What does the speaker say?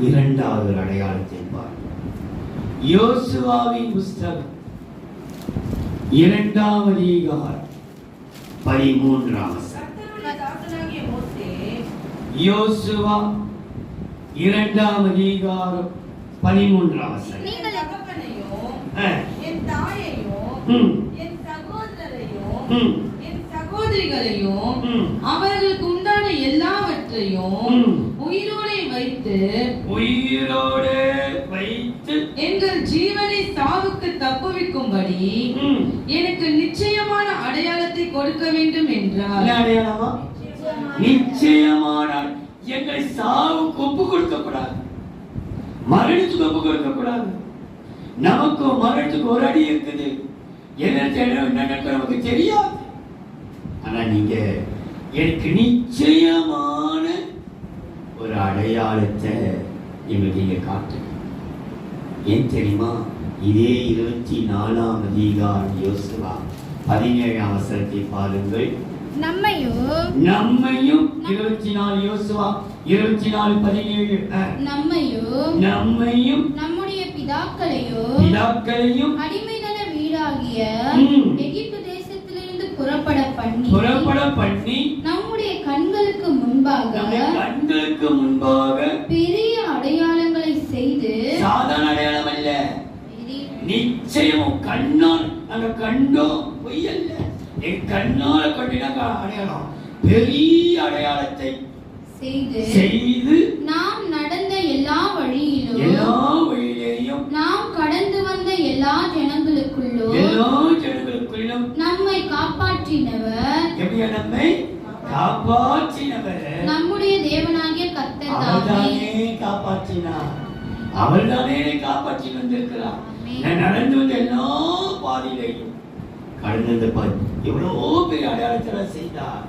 இரண்டாவது அடையாளத்தை பாருங்கள். யோசுவாவின் புஸ்தகம் 2ஆம் அதிகாரம் 13ஆம் வசனம். யோசுவா 2ஆம் அதிகாரம் 13ஆம் வசனம். நீங்கள் தகப்பனையும் என் தாயையும் என் சகோதரரையும் என் சகோதரிகளையும் அவர்களுக்கு உண்டான எல்லாவற்றையும் உயிரோடு வைத்து எங்கள் ஜீவனை சாவுக்கு தப்புவிக்கும்படி எனக்கு நிச்சயமான அடையாளத்தை கொடுக்க வேண்டும் என்றார். அடையாளமா? நிச்சயமான எங்களை சாவுக்கு ஒப்பு கொடுக்க கூடாது, மரணத்துக்கு ஒப்பு கொடுக்க கூடாது. நமக்கு மரணத்துக்கு ஒரு அடி இருக்குது, என்ன நமக்கு தெரியாது. ஆனா நீங்க எனக்கு நிச்சயமான ஒரு அடையாளத்தை எங்களுக்கு நீங்க காட்டுங்க. ஏன் தெரியுமா? இதே 24ஆம் அதிகாரம் யோசுவா 17ஆம் வசனத்தை பாருங்கள். நம்மையும் 24 யோசுவா 24:17 நம்மையும் நம்முடைய பிதாக்களையும் அடிமைதன வீடாகிய எகிப்து தேசத்திலிருந்து புறப்பட பண்ணி நம்முடைய கண்களுக்கு முன்பாக பெரிய அடையாளங்களை செய்து, சாதாரண அடையாளம் அல்ல, நிச்சயம் கண்ணால் நாங்க கண்டோம், பொய் அல்ல, என் கண்ணால கண்டினாங்க அடையாளம், பெரிய அடையாளத்தை செய்து நாம் நடந்த எல்லா வழியிலேயும் நாம் கடந்து வந்த எல்லா ஜனங்களுக்குள்ளும் நம்மை காப்பாற்றினவர். எப்படியா நம்மை காப்பாற்றினவர்? நம்முடைய தேவனாகிய கர்த்தர் அவர்தானே காப்பாற்றினார். அவர்தானே காப்பாற்றி வந்திருக்கிறார். நான் நடந்து வந்த எல்லா பாதையிலையும் கடந்து எவ்வளோ பெரிய அடையாளத்தை செய்தார்.